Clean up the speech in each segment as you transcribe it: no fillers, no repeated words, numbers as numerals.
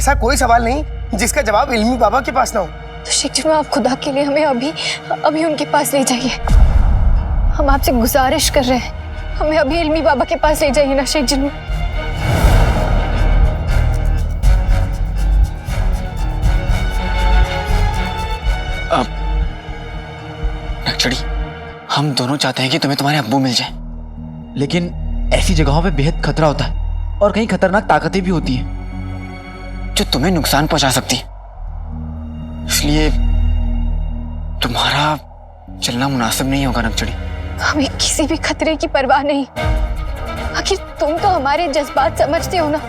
ऐसा कोई सवाल नहीं जिसका जवाब इल्मी बाबा के पास ना हो। तो शेख जिनू, आप खुदा के लिए हमें अभी उनके पास ले जाइए। हम आपसे गुजारिश कर रहे हैं, हमें अभी इल्मी बाबा के पास ले जाइए ना शेख जिनू। नक्चड़ी, हम दोनों चाहते हैं कि तुम्हें तुम्हारे अब्बू मिल जाए, लेकिन ऐसी जगहों पे बेहद खतरा होता है और कहीं खतरनाक ताकतें भी होती हैं जो तुम्हें नुकसान पहुंचा सकती है। इसलिए तुम्हारा चलना मुनासिब नहीं होगा नक्चड़ी। हमें किसी भी खतरे की परवाह नहीं। आखिर तुम तो हमारे जज्बात समझते हो ना।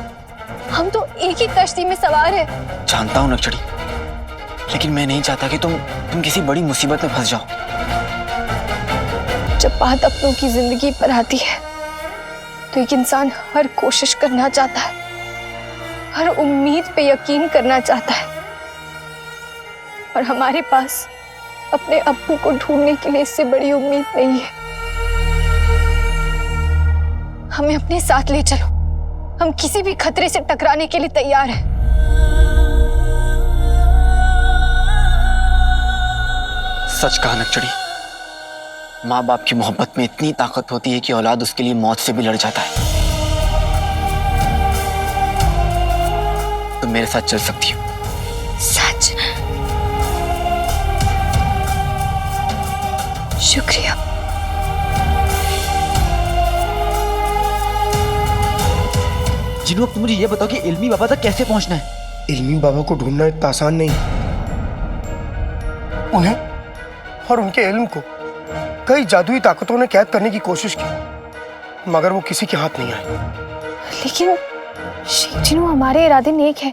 हम तो एक ही कश्ती में सवार है। जानता हूं नक्चड़ी, लेकिन मैं नहीं चाहता कि तुम किसी बड़ी मुसीबत में फंस जाओ। जब बात अपनों की जिंदगी पर आती है तो एक इंसान हर कोशिश करना चाहता है, हर उम्मीद पे यकीन करना चाहता है, और हमारे पास अपने अब्बू को ढूंढने के लिए इससे बड़ी उम्मीद नहीं है। हमें अपने साथ ले चलो, हम किसी भी खतरे से टकराने के लिए तैयार हैं। सच कहा नक्चड़ी, माँ बाप की मोहब्बत में इतनी ताकत होती है कि औलाद उसके लिए मौत से भी लड़ जाता है। तुम मेरे साथ चल सकती हो। सच? शुक्रिया। जिन्हों, अब तुम मुझे ये बताओ कि इल्मी बाबा तक कैसे पहुंचना है? इल्मी बाबा को ढूंढना इतना आसान नहीं। उन्हें और उनके इल्म को कई जादुई ताकतों ने कैद करने की कोशिश की, मगर वो किसी के हाथ नहीं आए। लेकिन शेख जिन्हों, हमारे इरादे नेक हैं।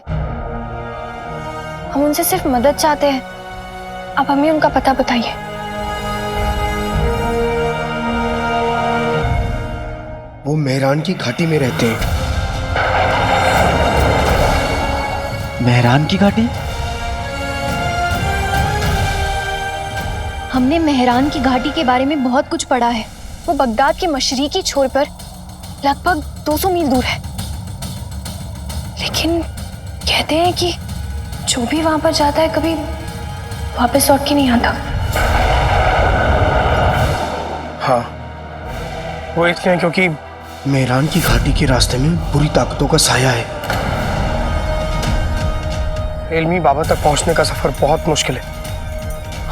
हम उनसे सिर्फ मदद चाहते हैं। अब हमें उनका पता बताइए। वो मेहरान की घाटी में रहते हैं। मेहरान की घाटी? हमने मेहरान की घाटी के बारे में बहुत कुछ पढ़ा है। वो बगदाद के मशरिकी छोर पर लगभग 200 मील दूर है। लेकिन कहते हैं कि जो भी वहां पर जाता है कभी वापस लौट के नहीं आता। हाँ, वो इसलिए क्योंकि मेहरान की घाटी के रास्ते में बुरी ताकतों का साया है। इल्मी बाबा तक पहुंचने का सफर बहुत मुश्किल है,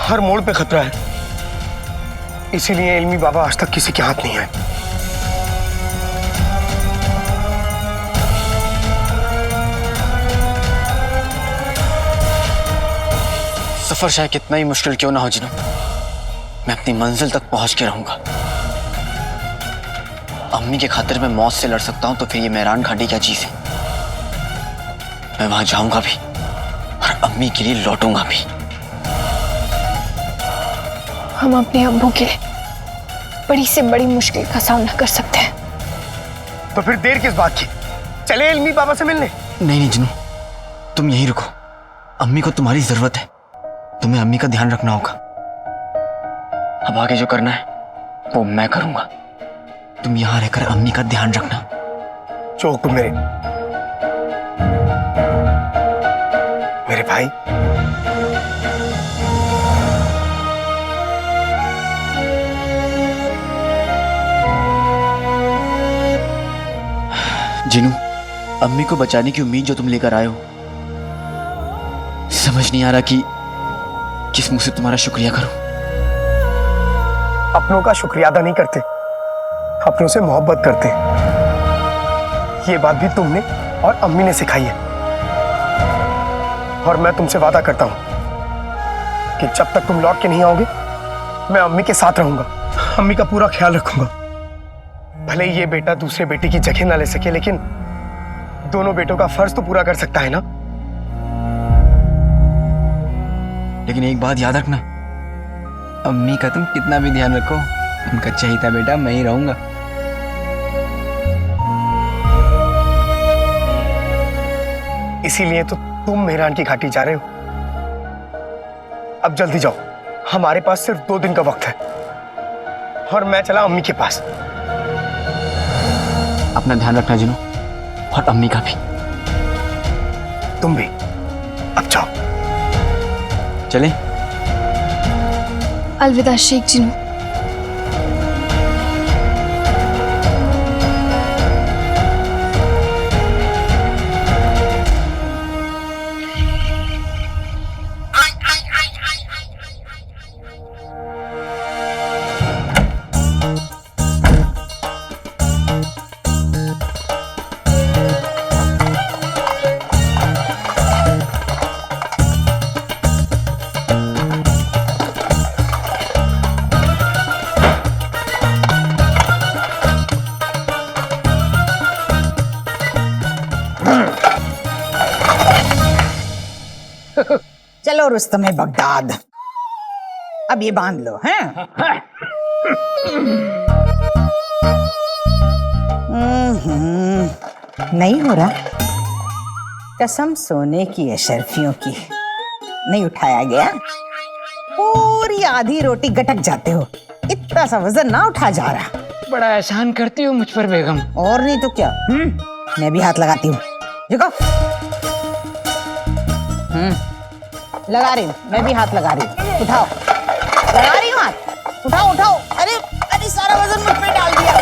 हर मोड़ पे खतरा है। इसीलिए इल्मी बाबा आज तक किसी के हाथ नहीं आए। सफर चाहे कितना ही मुश्किल क्यों ना हो जिन्हों, मैं अपनी मंजिल तक पहुंच के रहूंगा। अम्मी के खातिर मैं मौत से लड़ सकता हूं, तो फिर ये मेहरान घाटी क्या चीज है? मैं वहां जाऊंगा भी और अम्मी के लिए लौटूंगा भी। हम अपने अब्बू के लिए बड़ी से बड़ी मुश्किल का सामना कर सकते हैं। तो फिर देर किस बात की? चले इल्मी बाबा से मिलने। नहीं नहीं जिन्हों, तुम यहीं रुको। अम्मी को तुम्हारी जरूरत है, तुम्हें अम्मी का ध्यान रखना होगा। अब आगे जो करना है वो मैं करूंगा। तुम यहां रहकर अम्मी का ध्यान रखना। चौक मेरे भाई। जिनू, अम्मी को बचाने की उम्मीद जो तुम लेकर आए हो, समझ नहीं आ रहा कि किस मुंह से तुम्हारा शुक्रिया करूं। अपनों का शुक्रिया अदा नहीं करते, अपनों से मोहब्बत करते। ये बात भी तुमने और अम्मी ने सिखाई है। और मैं तुमसे वादा करता हूं कि जब तक तुम लौट के नहीं आओगे, मैं अम्मी के साथ रहूंगा, अम्मी का पूरा ख्याल रखूंगा। भले ही ये बेटा दूसरे बेटे की जगह ना ले सके, लेकिन दोनों बेटों का फर्ज तो पूरा कर सकता है ना। लेकिन एक बात याद रखना, अम्मी का तुम कितना भी ध्यान रखो, उनका चहेता बेटा मैं ही रहूंगा। इसीलिए तो तुम मेहरान की घाटी जा रहे हो। अब जल्दी जाओ, हमारे पास सिर्फ 2 दिन का वक्त है। और मैं चला अम्मी के पास। अपना ध्यान रखना जिनू, और अम्मी का भी। तुम भी अब जाओ। चलें? अलविदा शेख जिनू। चलो रुस्तम बगदाद, अब ये बांध लो हैं। नहीं हो रहा, कसम सोने की अशरफियों की नहीं उठाया गया। पूरी आधी रोटी गटक जाते हो, इतना सा वजन ना उठा जा रहा। बड़ा एहसान करती हो मुझ पर बेगम। और नहीं तो क्या। मैं भी हाथ लगाती हूँ, देखो। लगा रही हूँ, मैं भी हाथ लगा रही हूँ। उठाओ, लगा रही हूँ हाथ, उठाओ उठाओ। अरे अरे सारा वजन मुझ पे डाल दिया।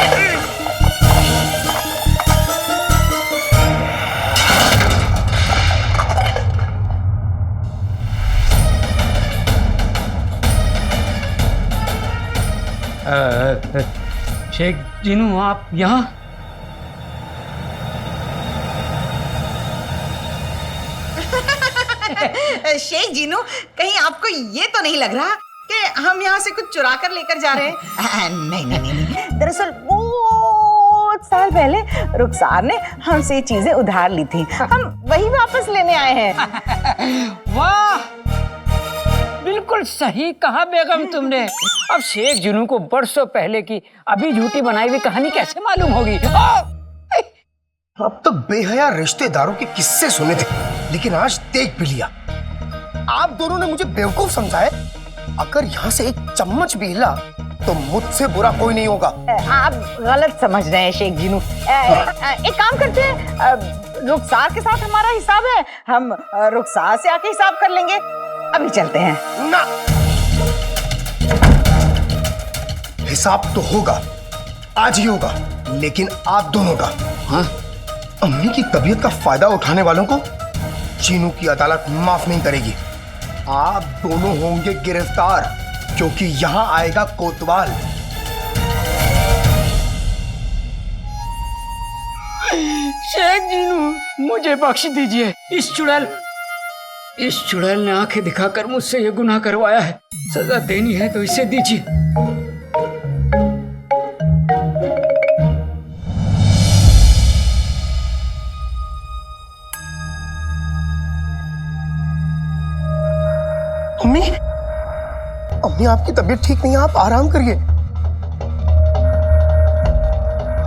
शेख जिनू आप यहाँ? शेख जीनू, कहीं आपको ये तो नहीं लग रहा कि हम यहाँ से कुछ चुरा कर लेकर जा रहे हैं? नहीं नहीं नहीं नहीं, दरअसल बहुत साल पहले रुखसार ने हमसे ये चीजें उधार ली थी, हम वही वापस लेने आए हैं। वाह, बिल्कुल सही कहा बेगम तुमने। अब शेख जिनू को बरसों पहले की अभी झूठी बनाई हुई कहानी कैसे मालूम होगी? अब तो बेहया रिश्तेदारों के किस्से सुने थे, लेकिन आज देख भी लिया। आप दोनों ने मुझे बेवकूफ समझा है। अगर यहाँ से एक चम्मच भी हिला तो मुझसे बुरा कोई नहीं होगा। आप गलत समझ रहे हैं शेख जीनू। एक काम करते हैं, रुखसार के साथ हमारा हिसाब है, हम रुखसार से आके हिसाब कर लेंगे। अभी चलते हैं ना। हिसाब तो होगा, आज ही होगा, लेकिन आप दोनों का। हाँ? अम्मी की तबीयत का फायदा उठाने वालों को चीनू की अदालत माफ नहीं करेगी। आप दोनों होंगे गिरफ्तार, क्योंकि यहां आएगा कोतवाल। शेख जिनू, मुझे बख्श दीजिए। इस चुड़ैल ने आंखें दिखाकर मुझसे ये गुनाह करवाया है। सजा देनी है तो इसे दीजिए। अम्मी, अम्मी आपकी तबीयत ठीक नहीं है, आप आराम करिए।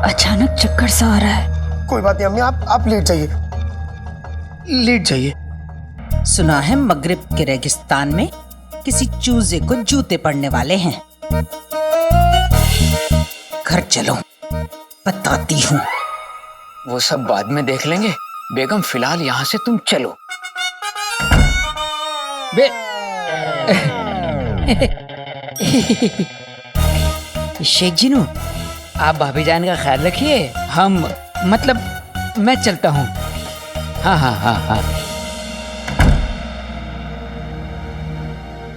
अचानक चक्कर सा आ रहा है। कोई बात नहीं अम्मी, आप लेट जाइए, लेट जाइए। सुना है मगरिब के रेगिस्तान में किसी चूजे को जूते पड़ने वाले हैं। घर चलो, बताती हूँ। वो सब बाद में देख लेंगे बेगम, फिलहाल यहाँ से तुम चलो। शेख जिनू, आप भाभी जान का ख्याल रखिए। हम मतलब मैं चलता हूँ। हाँ हाँ हाँ हाँ।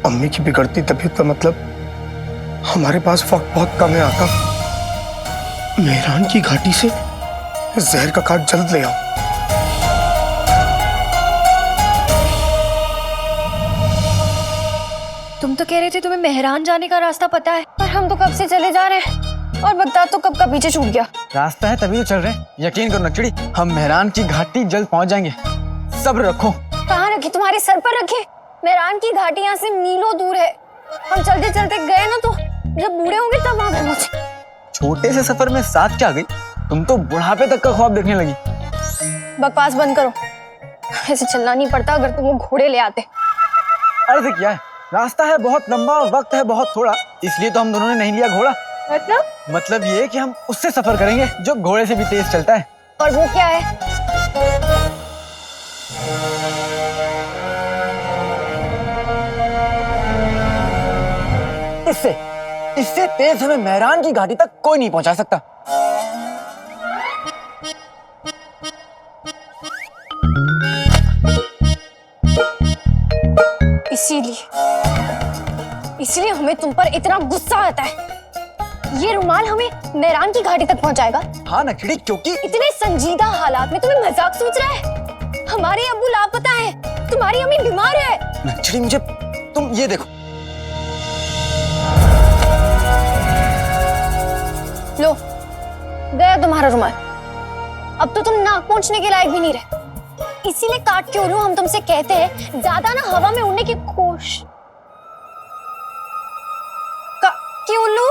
अम्मी की बिगड़ती तबीयत का मतलब हमारे पास वक्त बहुत कम है आका। मेहरान की घाटी से जहर का काट जल्द ले आओ। तुम तो कह रहे थे तुम्हें मेहरान जाने का रास्ता पता है, पर हम तो कब से चले जा रहे हैं और बगदाद तो कब का पीछे छूट गया। रास्ता है तभी तो चल रहे हैं। यकीन करो नचड़ी, हम मेहरान की घाटी जल्द पहुंच जाएंगे। सब्र रखो। कहाँ रखी? तुम्हारे सर पर रखे। मेहरान की घाटी यहाँ से मीलों दूर है। हम चलते चलते गए ना तो जब बूढ़े होंगे तब वहां पहुंचे। छोटे से सफर में साथ क्या गई, तुम तो बुढ़ापे तक का ख्वाब देखने लगी। बकवास बंद करो। ऐसे चलना नहीं पड़ता अगर तुम वो घोड़े ले आते। अर्थ क्या है, रास्ता है बहुत लंबा और वक्त है बहुत थोड़ा, इसलिए तो हम दोनों ने नहीं लिया घोड़ा। मतलब ये कि हम उससे सफर करेंगे जो घोड़े से भी तेज चलता है। और वो क्या है? इससे इससे तेज हमें मेहरान की घाटी तक कोई नहीं पहुंचा सकता। इसीलिए हमें तुम पर इतना गुस्सा आता है। ये रुमाल हमें मेहरान की घाटी तक पहुंचाएगा। हाँ नक्शड़ी, क्योंकि इतने संजीदा हालात में तुम्हें मजाक सूझ रहा है? हमारे अब्बू लापता है, तुम्हारी अम्मी बीमार है। नक्शड़ी मुझे तुम ये देखो। लो, गया तुम्हारा रुमाल। अब तो तुम नाक पहुंचने के लायक भी नहीं रहे। इसीलिए काट के उल्लू हम तुमसे कहते हैं ज्यादा ना हवा में उड़ने की कोशिश। कि उल्लू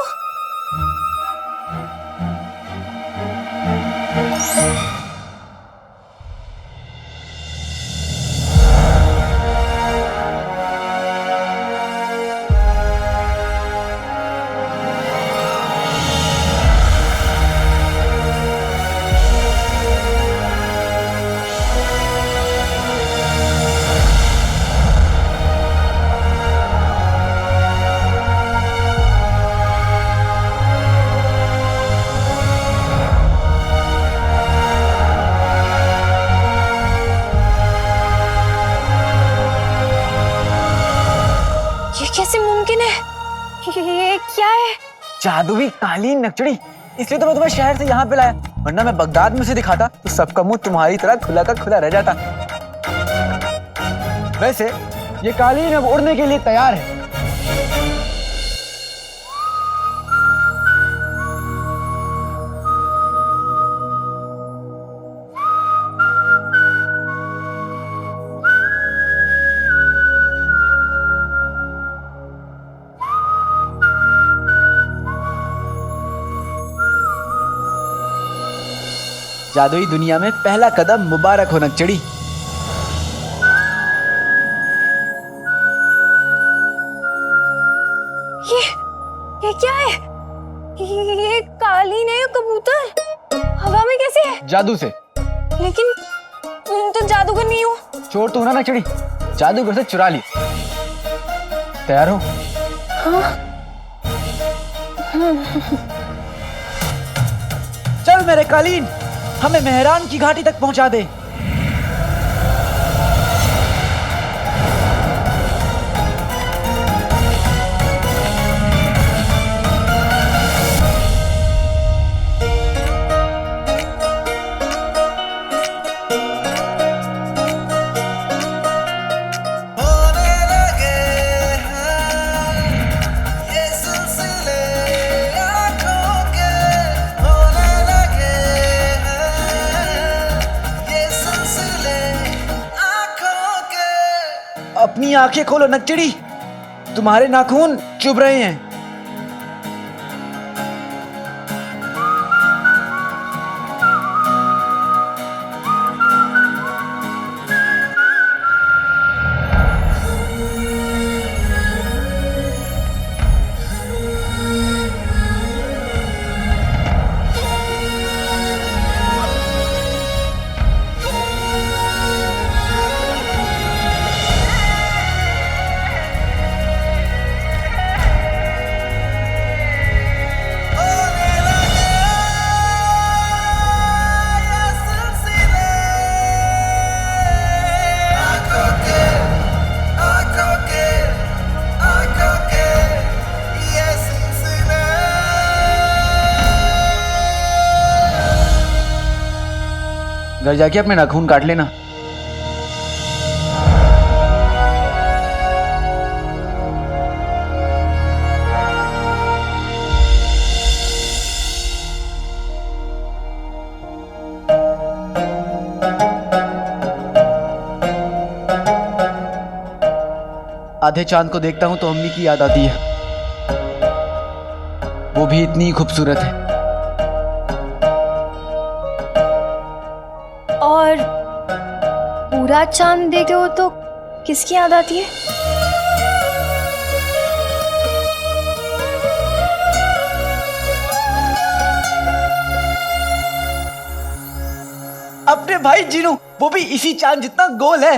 कैसे मुमकिन है? ये क्या है? जादुई कालीन नक्शड़ी, इसलिए तो मैं तुम्हें शहर से यहाँ पे लाया, वरना मैं बगदाद में से दिखाता तो सबका मुंह तुम्हारी तरह खुला का खुला रह जाता। वैसे ये कालीन अब उड़ने के लिए तैयार है। जादुई दुनिया में पहला कदम मुबारक हो नक्शड़ी। ये क्या है? ये कालीन है या कबूतर? हवा में कैसे है? जादू से। लेकिन तुम तो जादूगर नहीं हो। चोर तो हो ना नक्शड़ी, जादूगर से चुरा लिया। तैयार हो? हाँ। चल मेरे कालीन, हमें मेहरान की घाटी तक पहुंचा दे। अपनी आंखें खोलो नक्शड़ी, तुम्हारे नाखून चुभ रहे हैं। घर जाके अपने नाखून काट लेना। आधे चांद को देखता हूं तो अम्मी की याद आती है, वो भी इतनी खूबसूरत है। और पूरा चांद देखे हो तो किसकी याद आती है? अपने भाई जीनू, वो भी इसी चांद जितना गोल है।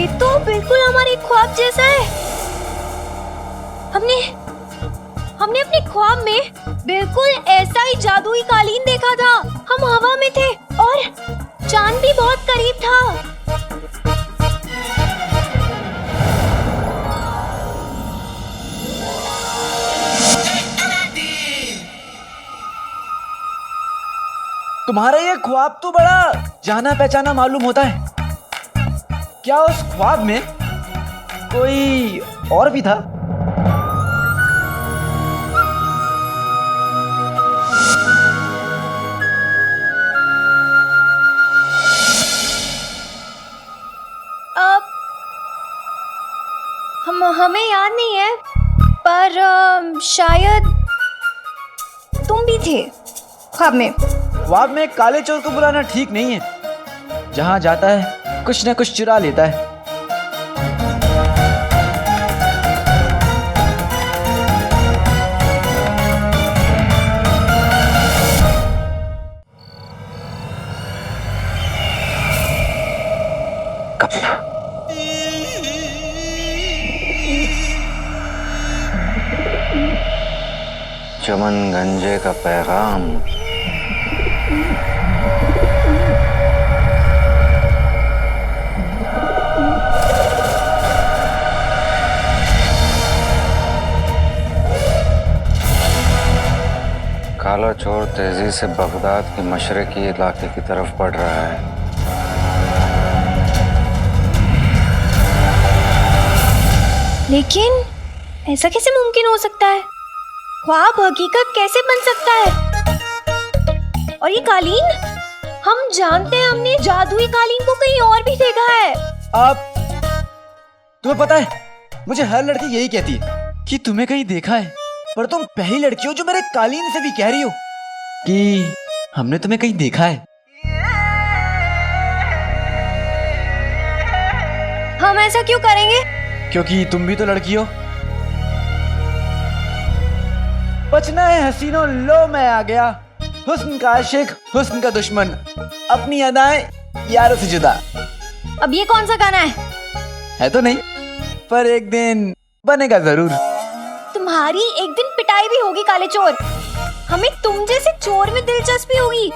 ये तो बिल्कुल हमारे ख्वाब जैसा है। हमने अपने ख्वाब में बिल्कुल ऐसा ही जादुई कालीन देखा था। हम हवा में थे और चांद भी बहुत करीब था। तुम्हारा ये ख्वाब तो बड़ा जाना पहचाना मालूम होता है। क्या उस ख्वाब में कोई और भी था? हमें याद नहीं है, पर शायद तुम भी थे ख्वाब में। ख्वाब में काले चोर को बुलाना ठीक नहीं है। जहां जाता है कुछ न कुछ चुरा लेता है। चमन गंजे का पैगाम। काला चोर तेजी से बगदाद के मशरकी इलाके की तरफ बढ़ रहा है। लेकिन ऐसा कैसे मुमकिन हो सकता है? ख्वाब हकीकत कैसे बन सकता है? और ये कालीन, हम जानते हैं हमने जादुई कालीन को कहीं और भी देखा है। आप, तुम्हें पता है, मुझे हर लड़की यही कहती है कि तुम्हें कहीं देखा है, पर तुम पहली लड़की हो जो मेरे कालीन से भी कह रही हो कि हमने तुम्हें कहीं देखा है। हम ऐसा क्यों करेंगे? क्योंकि तुम भी तो लड़की हो। बचना है हसीनो, लो मैं आ गया। हुस्न का आशिक, हुस्न का दुश्मन, अपनी अदाएं यारों से जुदा। अब ये कौन सा गाना है तो नहीं, पर एक दिन बनेगा जरूर। तुम्हारी एक दिन पिटाई भी होगी काले चोर। हमें तुम जैसे चोर में दिलचस्पी होगी?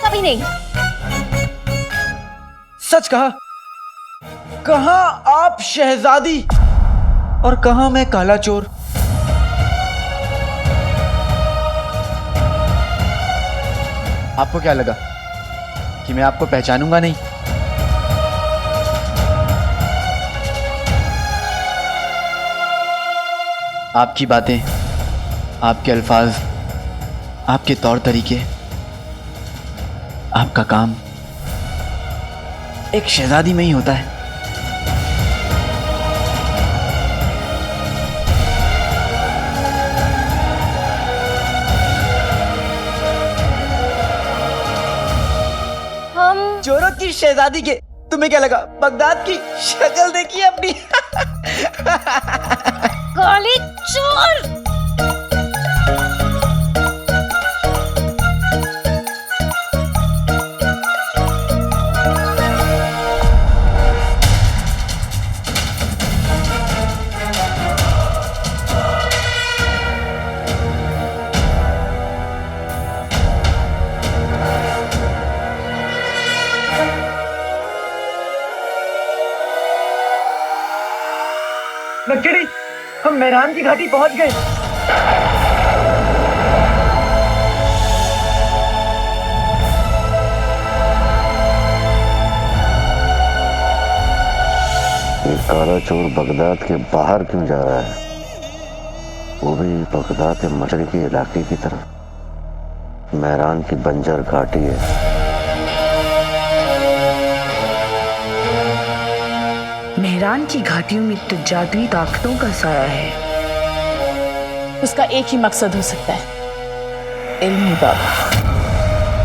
कभी नहीं। सच कहा। कहाँ आप शहजादी और कहाँ मैं काला चोर। आपको क्या लगा कि मैं आपको पहचानूंगा नहीं? आपकी बातें, आपके अल्फाज, आपके तौर तरीके, आपका काम एक शहजादी में ही होता है। चोरों की शहजादी के तुम्हें क्या लगा? बगदाद की शक्ल देखी अपनी। काले चोर! नक्चड़ी, हम मेहरान की घाटी पहुंच गए। ये काला चोर बगदाद के बाहर क्यों जा रहा है? वो भी बगदाद के मशरकी इलाके की तरफ। मेहरान की बंजर घाटी है। मेहरान की घाटियों में तो जादुई ताकतों का साया है। उसका एक ही मकसद हो सकता है, इल्मी बाबा।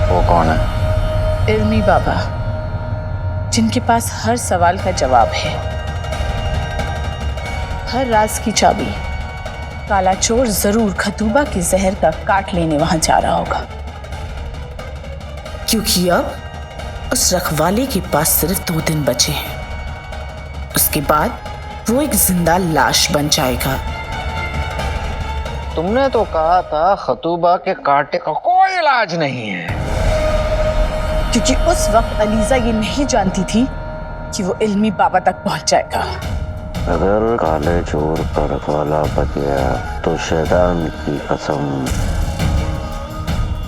वो कौन है? इल्मी बाबा, जिनके पास हर सवाल का जवाब है, हर राज की चाबी। काला चोर जरूर खतूबा के जहर का काट लेने वहां जा रहा होगा, क्योंकि अब उस रखवाले के पास सिर्फ 2 दिन बचे हैं। उसके बाद वो एक जिंदा लाश बन जाएगा। तुमने तो कहा था खतूबा के कांटे का कोई इलाज नहीं है। क्योंकि उस वक्त अलीजा ये नहीं जानती थी कि वो इल्मी बाबा तक पहुंच जाएगा। अगर काले चोर का रखवाला बच गया तो शैतान की कसम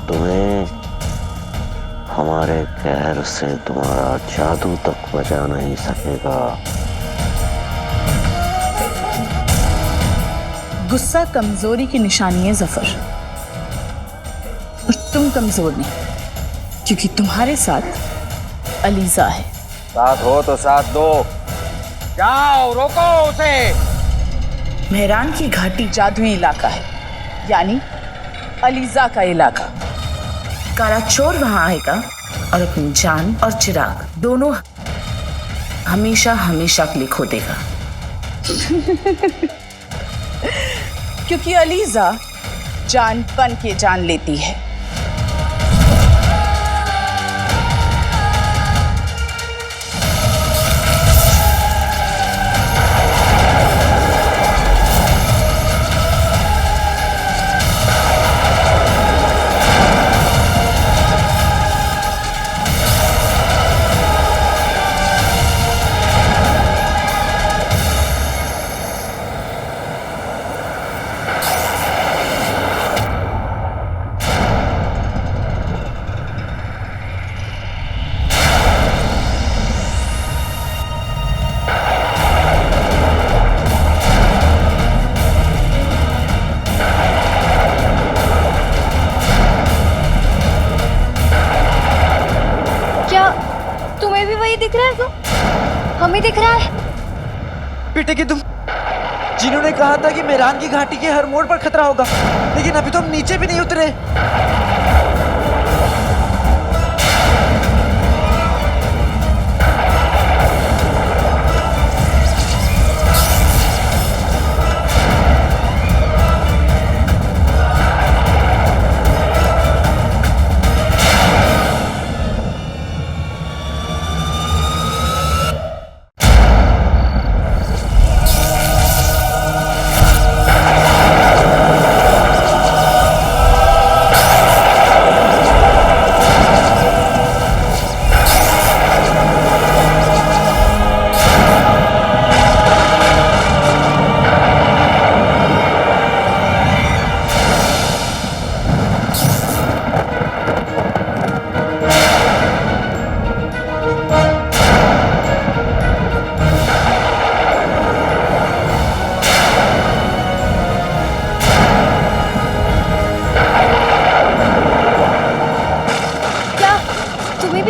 तुम्हें हमारे कहर से तुम्हारा जादू तक बचा नहीं सकेगा। गुस्सा कमजोरी की निशानी है जफर, और तुम कमजोर नहीं, क्योंकि तुम्हारे साथ अलीजा है। साथ हो तो साथ दो। जाओ रोको उसे। मेहरान की घाटी जादुई इलाका है, यानी अलीजा का इलाका। काला चोर वहां आएगा और अपनी जान और चिराग दोनों हमेशा हमेशा के लिए खो देगा। क्योंकि अलीजा जान बन के जान लेती है। तुम्हें भी वही दिख रहा है? तो हमें दिख रहा है। बेटे की तुम, जिन्होंने कहा था कि मेहरान की घाटी के हर मोड़ पर खतरा होगा, लेकिन अभी तो हम नीचे भी नहीं उतरे।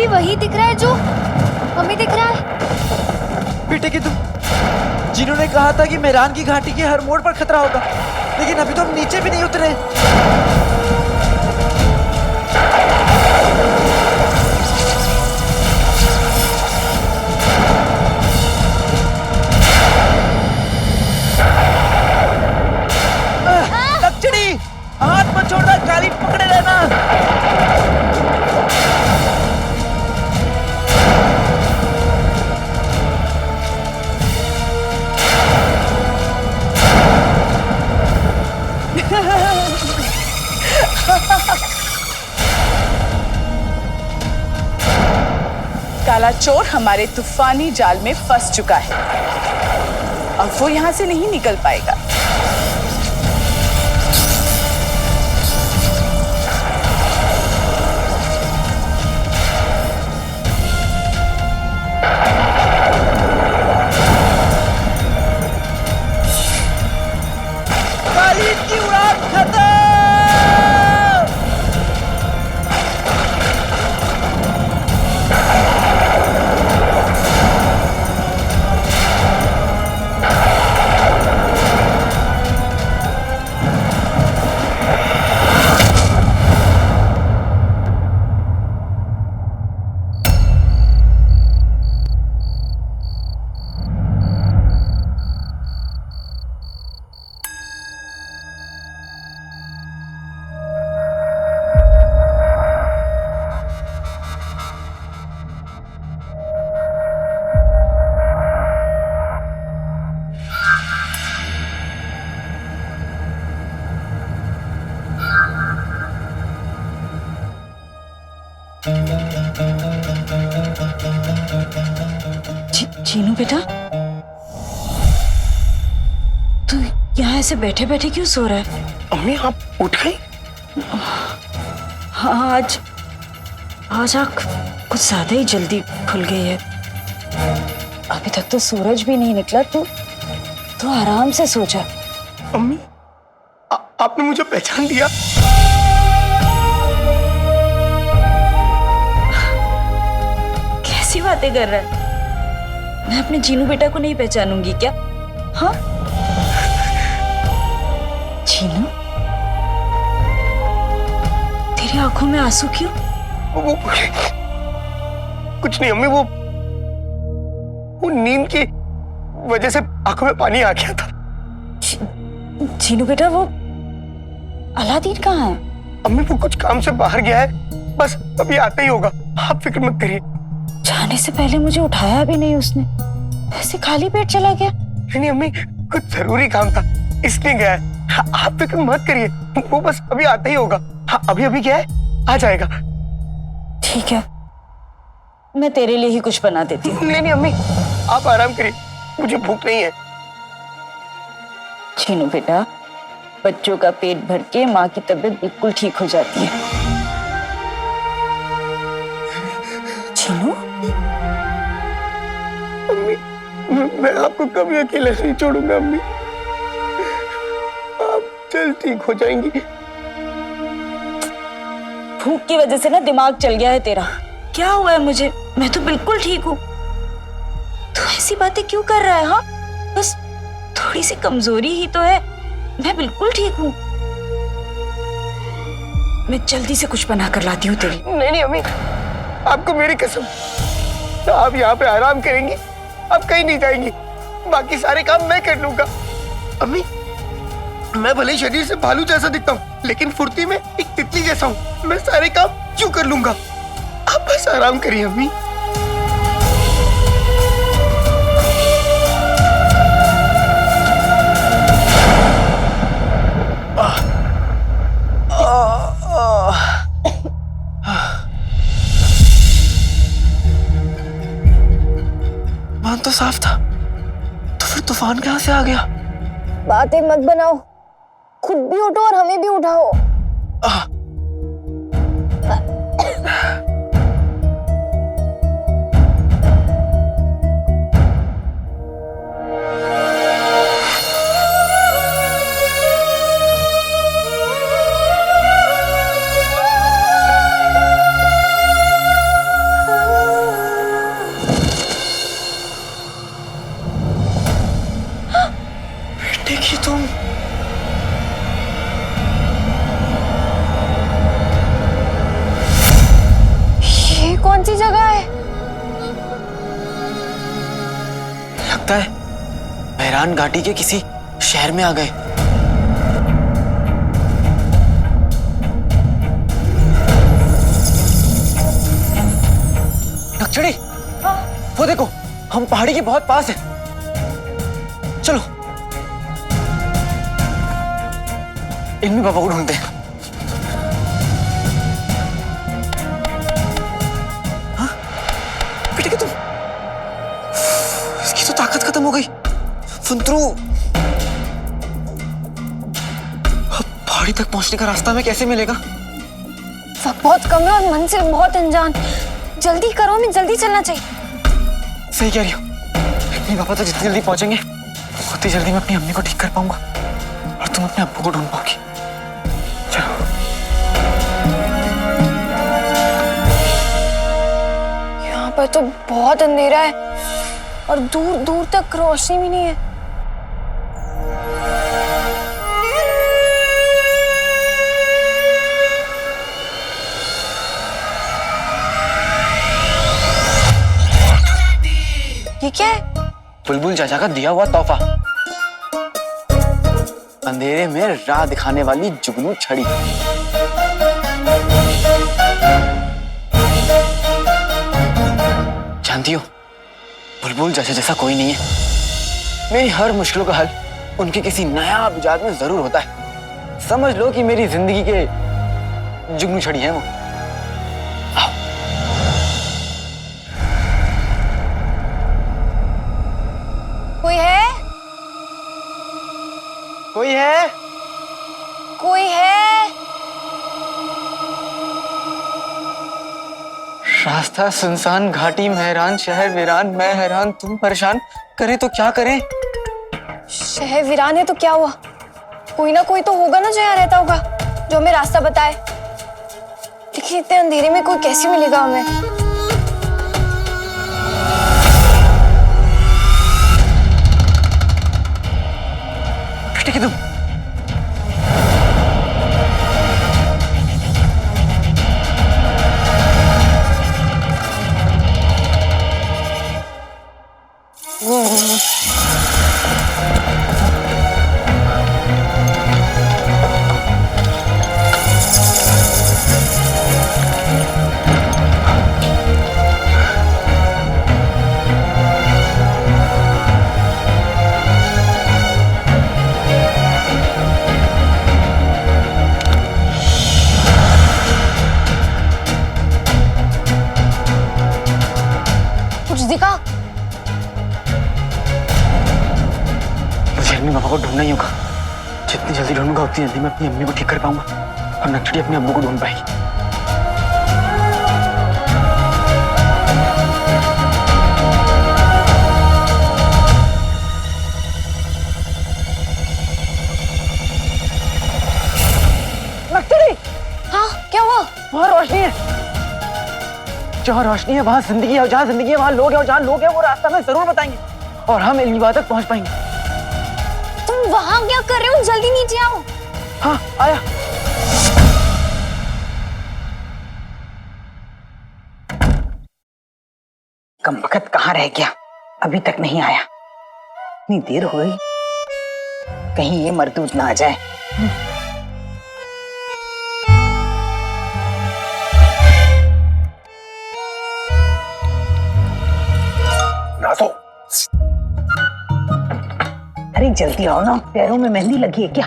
वही दिख रहा है जो हमें दिख रहा है। बेटे की तुम, जिन्होंने कहा था कि मेहरान की घाटी के हर मोड़ पर खतरा होगा, लेकिन अभी तो हम नीचे भी नहीं उतरे। लक्ष्मी, हाथ मत छोड़ना, कालीन पकड़े रहना। काला चोर हमारे तूफानी जाल में फंस चुका है, अब वो यहां से नहीं निकल पाएगा। कालीन की उड़ान खत्म। चीनू बेटा, तू यहाँ ऐसे बैठे बैठे क्यों सो रहा है? अम्मी आप उठ गई? हाँ, आज आँख कुछ ज्यादा ही जल्दी खुल गई है। अभी तक तो सूरज भी नहीं निकला, तू आराम से सो जा। अम्मी आपने मुझे पहचान लिया? कैसी बातें कर रहा है? मैं अपने जीनू बेटा को नहीं पहचानूंगी क्या? हाँ जीनू, तेरी आंखों में आंसू क्यों? वो कुछ नहीं अम्मी, वो नींद की वजह से आंखों में पानी आ गया था। जीनू बेटा, वो अलादीन कहाँ है? अम्मी वो कुछ काम से बाहर गया है, बस अभी आता ही होगा, आप फिक्र मत करिए। जाने से पहले मुझे उठाया भी नहीं उसने, ऐसे खाली पेट चला गया। नहीं अम्मी, कुछ जरूरी काम था इसलिए गया है, आप फिक्र मत करिए, वो बस अभी आता ही होगा। हाँ अभी गया है, आ जाएगा। ठीक है, मैं तेरे लिए ही कुछ बना देती हूँ। नहीं अम्मी आप आराम करिए, मुझे भूख नहीं है। चीनू बेटा, बच्चों का पेट भर के माँ की तबीयत बिल्कुल ठीक हो जाती है। चीनू, अम्मी मैं आपको कभी अकेला नहीं छोड़ूंगा अम्मी, आप जल्द ठीक हो जाएंगी। भूख की वजह से ना दिमाग चल गया है तेरा। क्या हुआ है मुझे? मैं तो बिल्कुल ठीक हूँ। तू ऐसी बातें क्यों कर रहा है? हाँ, बस थोड़ी सी कमजोरी ही तो है, मैं बिल्कुल ठीक हूँ। मैं जल्दी से कुछ बना कर लाती हूँ तेरी। नहीं अम्मी, आपको मेरी कसम, आप यहाँ पे आराम करेंगी, आप कहीं नहीं जाएंगी, बाकी सारे काम मैं कर लूंगा। अम्मी मैं भले ही शरीर से भालू जैसा दिखता हूँ, लेकिन फुर्ती में एक तितली जैसा हूँ, मैं सारे काम क्यों कर लूंगा, आप बस आराम करिए अम्मी। मान तो साफ था, तो फिर तूफान कहाँ से आ गया? बातें मत बनाओ, खुद भी उठो और हमें भी उठाओ। देखिए तुम, ये कौन सी जगह है? लगता है मेहरान घाटी के किसी शहर में आ गए। नक्चड़ी, वो देखो, हम पहाड़ी के बहुत पास हैं। चलो इनमें पापा को ढूंढते हैं। हाँ? बेटे क्या तुम, इसकी तो ताकत खत्म हो गई। फुंतरू, अब पहाड़ी तक पहुंचने का रास्ता हमें कैसे मिलेगा? वक्त बहुत कम है और मंजिल बहुत अनजान। जल्दी करो, हमें जल्दी चलना चाहिए। सही कह रही हो, अपने पापा तो जितनी जल्दी पहुंचेंगे उतनी जल्दी मैं अपनी अम्मी को ठीक कर पाऊंगा और तुम अपने अब्बू को ढूंढ पाओगी। चलो। यहाँ पर तो बहुत अंधेरा है और दूर दूर तक रोशनी भी नहीं है। ये क्या है? बुलबुल चाचा का दिया हुआ तोहफा, अंधेरे में राह दिखाने वाली जुगनू छड़ी। जानती हो, बुलबुल चाचा जैसा कोई नहीं है। मेरी हर मुश्किलों का हल उनके किसी नया इजाद में जरूर होता है। समझ लो कि मेरी जिंदगी के जुगनू छड़ी है वो। रास्ता सुनसान, घाटी मेहरान, शहर वीरान, मैं हैरान तुम परेशान, करें तो क्या करें? शहर वीरान है तो क्या हुआ, कोई ना कोई तो होगा ना जो यहाँ रहता होगा, जो हमें रास्ता बताए। लेकिन इतने अंधेरे में कोई कैसे मिलेगा हमें? बेटे तुम कुछ दिखा? मुझे अम्मी पापा को ढूंढना ही होगा। जितनी जल्दी ढूंढूंगा उतनी जल्दी मैं अपनी अम्मी को ठीक कर पाऊंगा और नक्षत्री अपने अब्बू को ढूंढ पाएगी। नक्षत्री, हाँ क्या हुआ? वहाँ रोशनी है। जहाँ रोशनी है वहाँ जिंदगी है, और जहाँ जिंदगी है वहाँ लोग है, और जहाँ लोग है वो रास्ता हमें जरूर बताएंगे और हम इल्मीबा तक पहुंच पाएंगे। तुम वहाँ क्या कर रहे हो? जल्दी नीचे आओ। हाँ आया। कमबख्त कहाँ रह गया, अभी तक नहीं आया। इतनी देर हो गई, कहीं ये मरदूद ना आ जाए। नाज़ो, अरे जल्दी आओ ना, पैरों में मेहंदी लगी है क्या?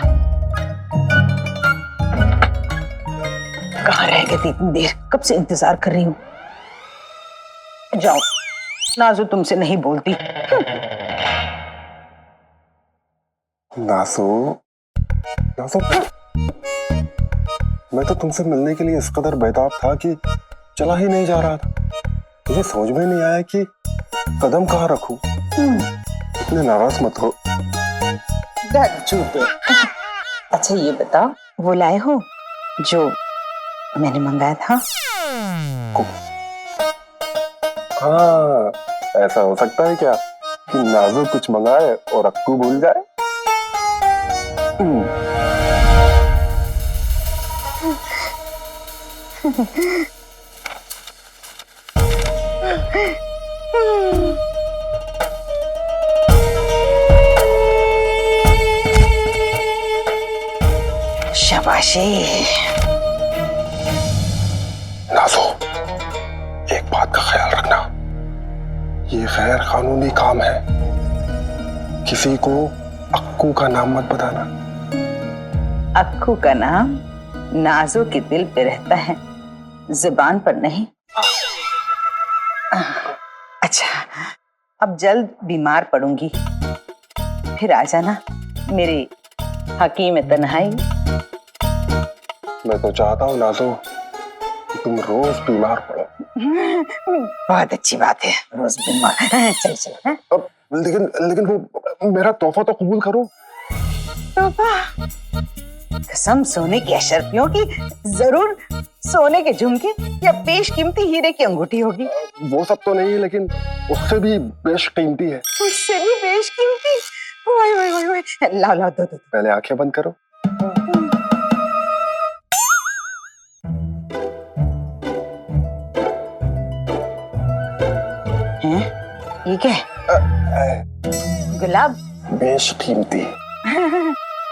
कहाँ रह गए थे इतनी देर, कब से इंतजार कर रही हूँ। जाओ, नाज़ो तुमसे नहीं बोलती। नाज़ो, नाज़ो, मैं तो तुमसे मिलने के लिए इस कदर बेताब था कि चला ही नहीं जा रहा था। मुझे समझ में नहीं आया कि कदम कहाँ रखूं। इतने नाराज मत हो। अच्छा ये बताओ, वो लाए हो जो मैंने मंगाया था? हाँ, ऐसा हो सकता है क्या कि नाज़ो कुछ मंगाए और अक्कू भूल जाए? शाबाशी। नाज़ो, एक बात का ख्याल रखना, ये गैर कानूनी काम है। किसी को अक्कू का नाम मत बताना। अक्कू का नाम नाज़ो के दिल पे रहता है, जुबान पर नहीं। अच्छा, अब जल्द बीमार पड़ूंगी, फिर आ जाना मेरे हकीम तन्हाई। मैं तो चाहता हूँ नाज़ो कि तुम रोज बीमार पड़ो। बहुत अच्छी बात है, रोज बीमार। चल चल। अब लेकिन वो मेरा तोहफा तो कबूल करो। तोहफा? कसम सोने की अशर्फियों की, जरूर सोने के झुमके या बेशकीमती हीरे की अंगूठी होगी। वो सब तो नहीं है, लेकिन उससे भी बेशकीमती है। उससे भी बेशकीमती? ओए ओए ओए ओए, लाओ लाओ दो दो। पहले आंखें बंद करो। हैं? ये क्या है? गुलाब? बेशकीमती।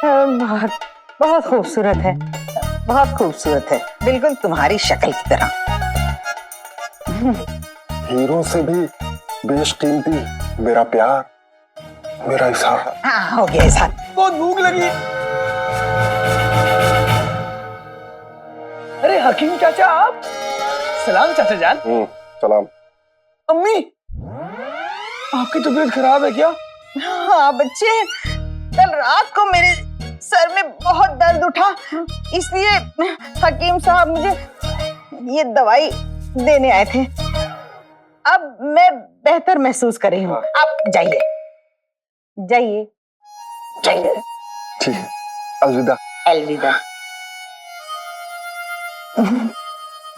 बहुत बहुत खूबसूरत है, बहुत खूबसूरत है, बिल्कुल तुम्हारी शक्ल की तरह। हीरो से भी बेशकीमती मेरा प्यार, मेरा इज़हार। हाँ हो गया इज़हार। बहुत भूख लगी। अरे हकीम चाचा आप? सलाम चाचा जान। सलाम। अम्मी, आपकी तबीयत खराब है क्या? हाँ बच्चे, कल रात को मेरे सर में बहुत दर्द उठा, इसलिए हकीम साहब मुझे ये दवाई देने आए थे। अब मैं बेहतर महसूस कर रही हूँ। आप जाइए जाइए जाइए। ठीक है, अलविदा। अलविदा।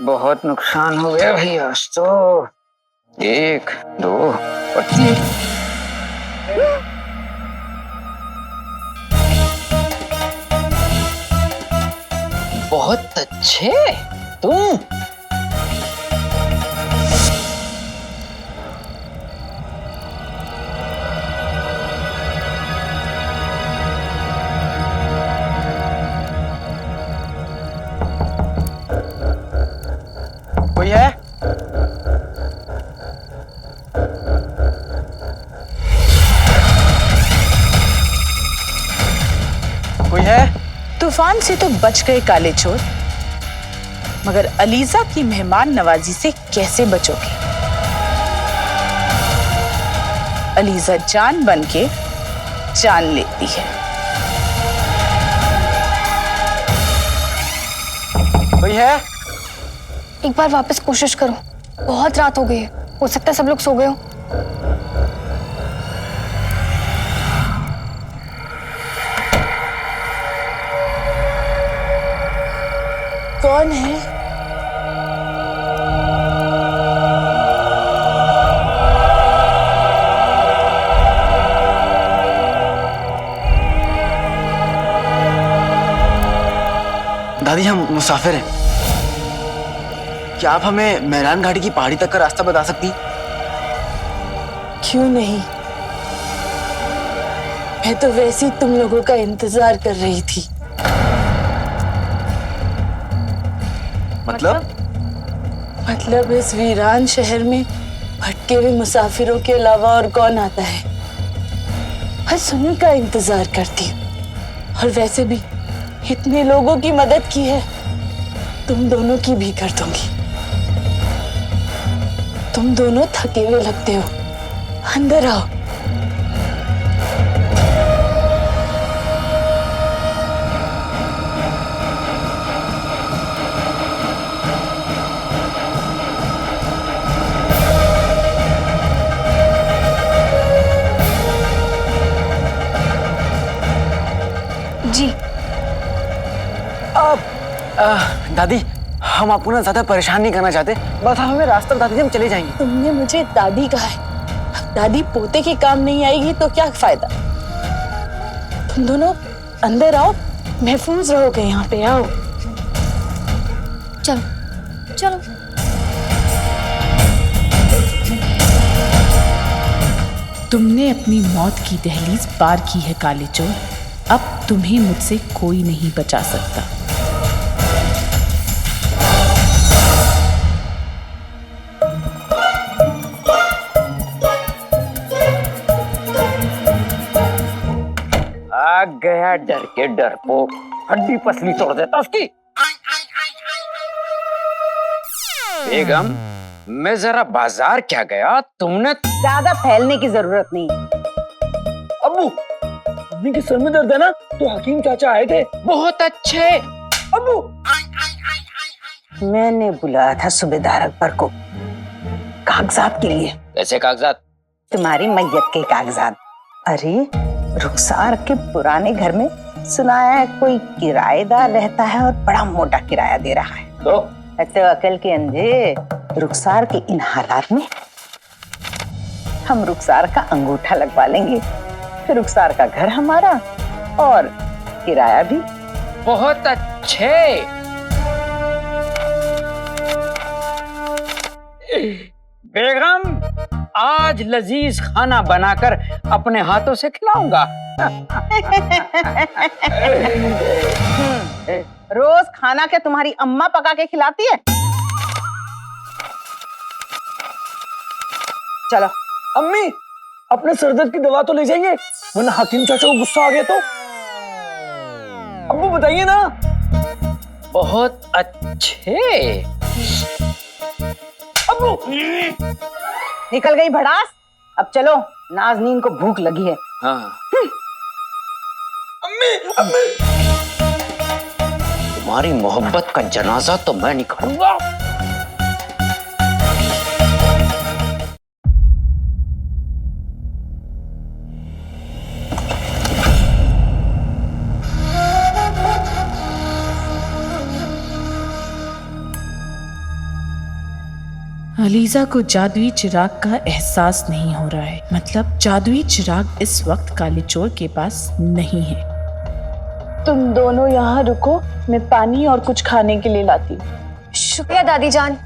बहुत नुकसान हो गया भाई आज तो। 1 2 और 3। बहुत अच्छे तुम। कोई है? कोई है? तूफान से तो बच गए काले चोर, मगर अलीजा की मेहमान नवाजी से कैसे बचोगे? अलीजा जान बन के जान लेती है। कोई है? एक बार वापस कोशिश करो, बहुत रात हो गई है, हो सकता है सब लोग सो गए हो। कौन है? दादी हम मुसाफिर हैं। क्या आप हमें मेहरान घाटी की पहाड़ी तक का रास्ता बता सकती? क्यों नहीं, मैं तो वैसे ही तुम लोगों का इंतजार कर रही थी। मतलब इस वीरान शहर में भटके हुए मुसाफिरों के अलावा और कौन आता है? बस उन्हीं का इंतजार करती हूँ। और वैसे भी इतने लोगों की मदद की है, तुम दोनों की भी कर दूंगी। तुम दोनों थके हुए लगते हो, अंदर आओ। जी दादी हम आपको ना ज्यादा परेशान नहीं करना चाहते, बस आप हमें रास्ता बता दीजिए, हम चले जाएंगे। तुमने मुझे दादी कहा है, अब दादी पोते के काम नहीं आएगी तो क्या फायदा? तुम दोनों अंदर आओ, महफूज रहोगे यहाँ पे। आओ चलो चलो। तुमने अपनी मौत की दहलीज पार की है काले चोर, अब तुम्हें मुझसे कोई नहीं बचा सकता। आ गया डर के डरपोक, हड्डी पसली तोड़ देता उसकी। बेगम मैं जरा बाजार क्या गया, तुमने ज्यादा फैलने की जरूरत नहीं। अब्बू अम्मी के सर में दर्द है ना, तो हकीम चाचा आए थे, बहुत अच्छे। अब्बू मैंने बुलाया था सूबेदार अकबर को कागजात के लिए। कैसे कागजात? तुम्हारी मैयत के कागजात। अरे रुखसार के पुराने घर में सुनाया है कोई किराएदार रहता है और बड़ा मोटा किराया दे रहा है। तो अकल के अंधे, रुखसार के इन हालात में हम रुखसार का अंगूठा लगवा लेंगे, फिर रुखसार का घर हमारा और किराया भी। बहुत अच्छे। बेगम आज लजीज खाना बनाकर अपने हाथों से खिलाऊंगा। रोज खाना क्या तुम्हारी अम्मा पका के खिलाती है? चलो अम्मी अपने सरदर्द की दवा तो ले जाइए, वरना हकीम चाचा को गुस्सा आ गया तो। अब्बू बताइए ना। बहुत अच्छे। अब्बू निकल गई भड़ास। अब चलो, नाज़नीन को भूख लगी है। हाँ। अम्मी अम्मी तुम्हारी मोहब्बत का जनाजा तो मैं निकालूंगा। अलीजा को जादुई चिराग का एहसास नहीं हो रहा है। मतलब जादुई चिराग इस वक्त काले चोर के पास नहीं है। तुम दोनों यहाँ रुको, मैं पानी और कुछ खाने के लिए लाती हूँ। शुक्रिया दादी जान।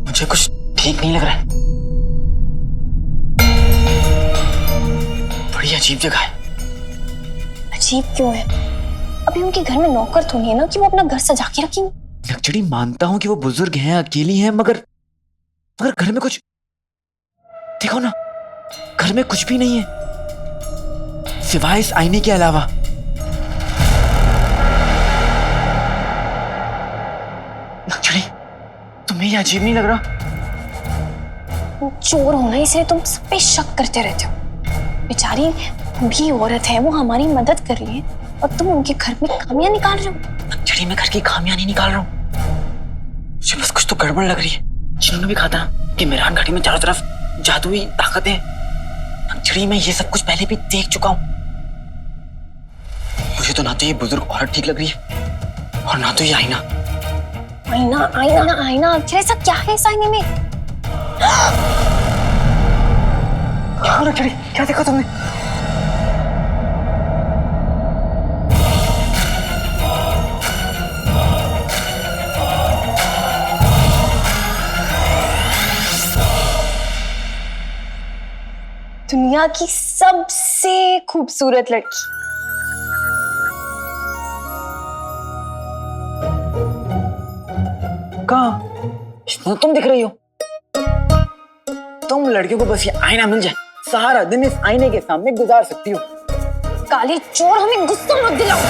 मुझे कुछ ठीक नहीं लग रहा है। बड़ी अजीब जगह है। अजीब क्यों है? अभी उनके घर में नौकर तो नहीं है ना कि वो अपना घर सजा के रखेंगे। लक्ष्मी, मानता हूं कि वो बुजुर्ग हैं, अकेली हैं, मगर घर में कुछ देखो ना, घर में कुछ भी नहीं है सिवाय इस आईने के अलावा। लक्ष्मी, तुम्हें ये अजीब नहीं लग रहा? चोर होना ही से तुम सब पे शक करते रहते हो। बेचारी बूढ़ी औरत है, वो हमारी मदद कर रही है और तुम उनके घर में खामियां निकाल रहे हो। लक्ष्मी, मैं घर की खामियां नहीं निकाल रहा हूँ। मुझे बस कुछ तो गड़बड़ लग रही है। जिन्होंने भी कहा था कि मेहरान घाटी में चारों तरफ जादुई ताकत है, लक्ष्मी मैं ये सब कुछ पहले भी देख चुका हूँ। मुझे तो ना तो ये बुजुर्ग औरत ठीक लग रही है और ना तो ये आईना। आईना आईना आईना, आखिर ऐसा क्या है इस आईने में? क्या हुआ लक्ष्मी? क्या देखा तुमने? दुनिया की सबसे खूबसूरत लड़की। कहाँ? तुम दिख रही हो? तुम लड़कियों को बस ये आईना मिल जाए, सारा दिन इस आईने के सामने गुजार सकती हो। काले चोर, हमें गुस्सा मत दिलाओ।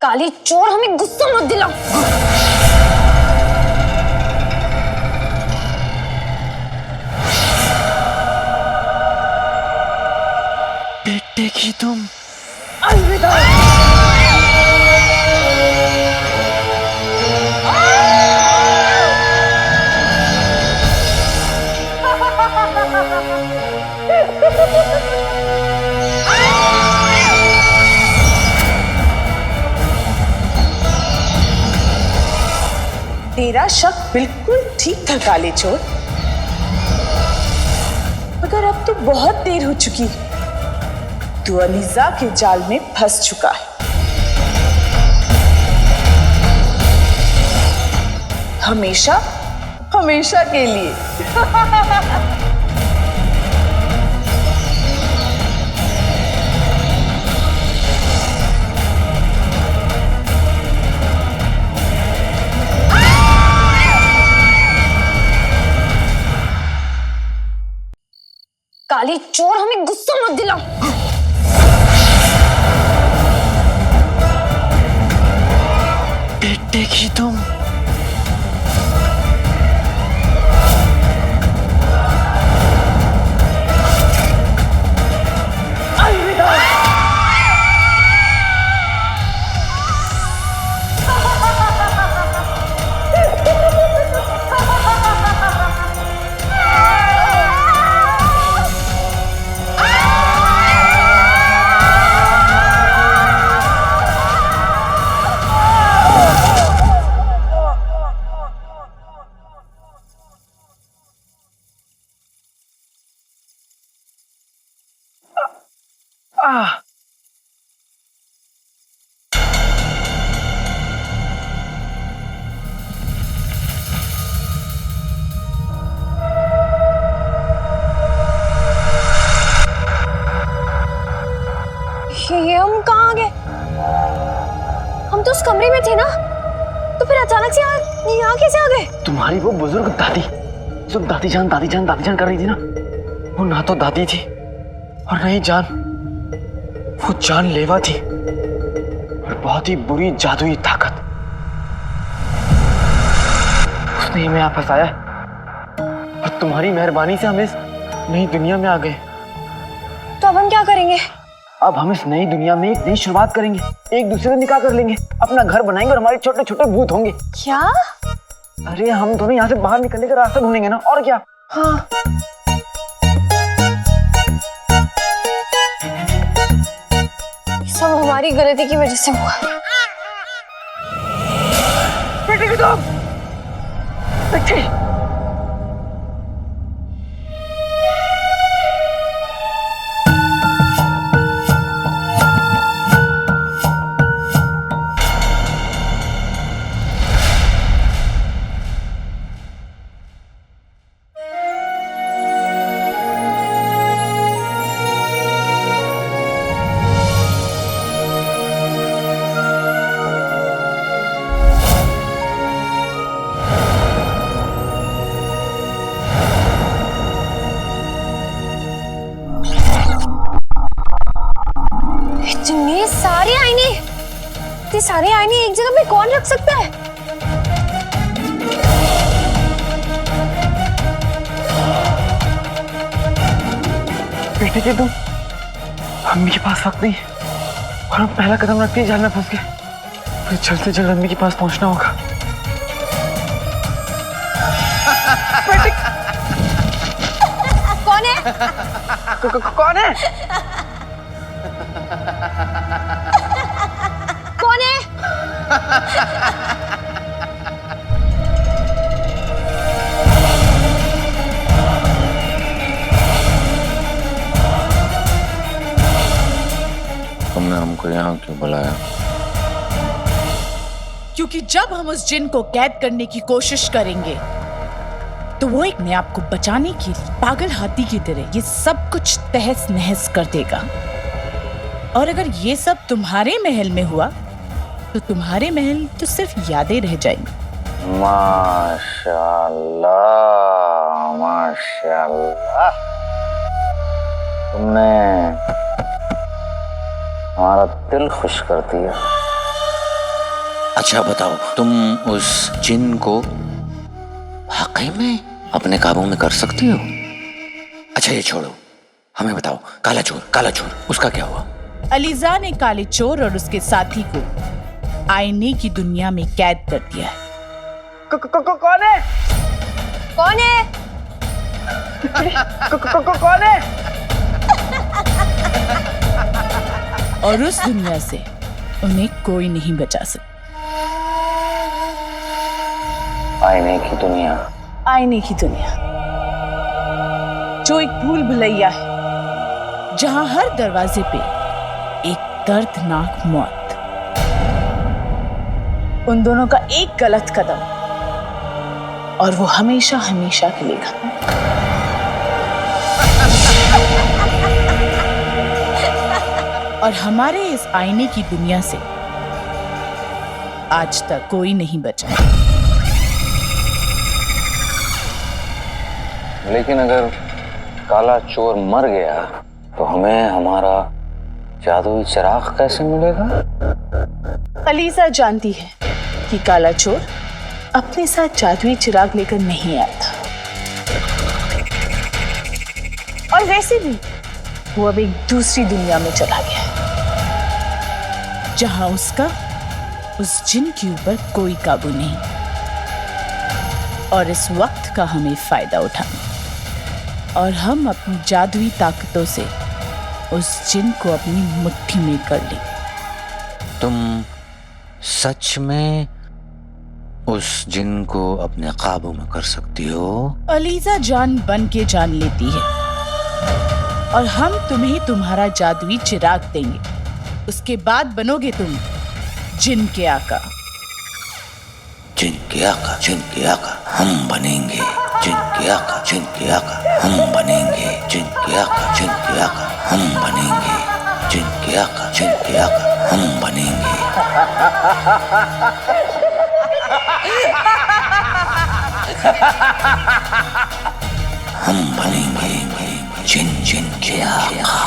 काले चोर, हमें गुस्सा मत दिलाओ। बेटे की तुम अलविदा। तेरा शक बिल्कुल ठीक था काले चोर, मगर अब तो बहुत देर हो चुकी है। तू अलीजा के जाल में फंस चुका है, हमेशा हमेशा के लिए। काले चोर, हमें गुस्सा मत दिलाओ। बेटे की तुम अलविदा। ये हम कहाँ आ गए? हम तो उस कमरे में थे ना, तो फिर अचानक से यहाँ कैसे आ गए? तुम्हारी वो बुजुर्ग दादी जो दादी जान दादी जान दादी जान कर रही थी ना, वो ना तो दादी थी और ना ही जान, वो जानलेवा थी और बहुत ही बुरी जादुई ताकत। उसने हमें यहाँ फंसाया और तुम्हारी मेहरबानी से हम इस नई दुनिया में आ गए। तो अब हम क्या करेंगे? अब हम इस नई दुनिया में एक नई शुरुआत करेंगे, एक दूसरे से निकाह कर लेंगे, अपना घर बनाएंगे और हमारे छोटे छोटे भूत होंगे। क्या? अरे हम दोनों यहाँ से बाहर निकलने का रास्ता ढूंढेंगे ना, और क्या। हाँ। सब हमारी गलती की वजह से हुआ। बेटे की तो बेटे इतने सारे आईने, इतने सारे आईने एक जगह पे कौन रख सकता है? बेटे के तुम अम्मी के पास वक्त नहीं और हम पहला कदम रखते ही जाल में फंस गए। फिर जल्द से जल्द अम्मी के पास पहुंचना होगा। कौन है? कौन है? कौन है? तुमने हमको यहाँ क्यों बुलाया? क्योंकि जब हम उस जिन को कैद करने की कोशिश करेंगे तो वो एक ने आपको बचाने के लिए पागल हाथी की तरह ये सब कुछ तहस नहस कर देगा। और अगर ये सब तुम्हारे महल में हुआ तो तुम्हारे महल तो सिर्फ यादें रह जाएंगी। माशाल्लाह, माशाल्लाह, तुमने हमारा दिल खुश कर दिया। अच्छा बताओ, तुम उस जिन को वाकई में अपने काबू में कर सकती हो? अच्छा ये छोड़ो, हमें बताओ, काला चोर उसका क्या हुआ? अलीजा ने काले चोर और उसके साथी को आईने की दुनिया में कैद कर दिया है। कौन है? कौन है? कौन है? और उस दुनिया से उन्हें कोई नहीं बचा सकता। आईने की दुनिया? आईने की दुनिया जो एक भूल भुलैया है, जहां हर दरवाजे पे एक दर्दनाक मौत। उन दोनों का एक गलत कदम और वो हमेशा हमेशा के लिए खत्म। और हमारे इस आईने की दुनिया से आज तक कोई नहीं बचा। लेकिन अगर काला चोर मर गया तो हमें हमारा जादुई चिराग कैसे मिलेगा? अलीजा जानती है कि काला चोर अपने साथ जादुई चिराग लेकर नहीं आया था। और वैसे भी वो अब एक दूसरी दुनिया में चला गया है, जहां उसका उस जिन के ऊपर कोई काबू नहीं। और इस वक्त का हमें फायदा उठाना और हम अपनी जादुई ताकतों से उस जिन को अपनी मुट्ठी में कर लें। तुम सच में उस जिन को अपने काबू में कर सकती हो? अलीजा जान बन के जान लेती है और हम तुम्हें तुम्हारा जादुई चिराग देंगे। उसके बाद बनोगे तुम जिन के आका। जिन के आका हम बनेंगे। जिन के आका हम बनेंगे। जिन के आका हम बनेंगे। जिन के आका हम बनेंगे। हम बनेंगे जिन के आका।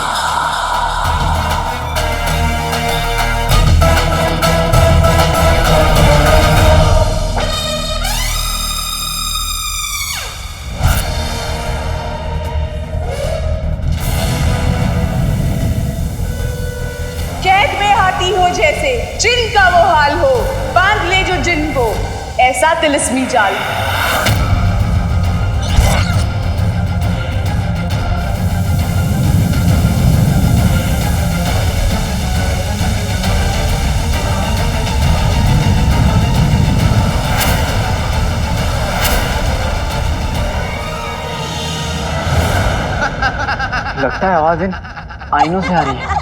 चाहती हो जैसे जिन का वो हाल हो, बांध ले जो जिन को ऐसा तिलिस्मी जाल। लगता है आवाज इन आईनों से आ रही है।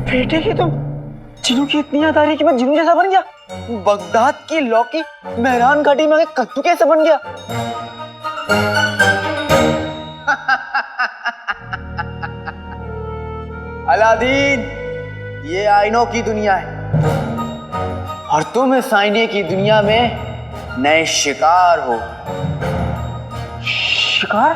बेटे की तुम जिनों की इतनी याद आ रही है कि मैं जिनों जैसा बन गया। बगदाद की लौकी मेहरान घाटी में आके कद्दू कैसे बन गया? अलादीन, ये आईनों की दुनिया है और तुम इस आईने की दुनिया में नए शिकार हो। शिकार?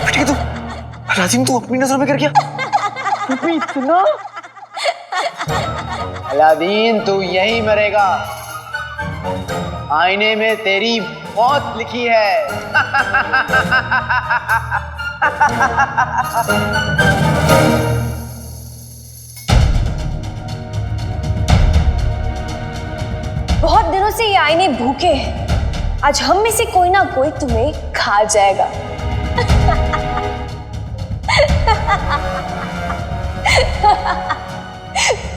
बेटे तू राजीव, तू अपनी नजर में कर गया? इतना अलादीन, तू यही मरेगा। आईने में तेरी मौत लिखी है। बहुत दिनों से ये आईने भूखे हैं। आज हम में से कोई ना कोई तुम्हें खा जाएगा।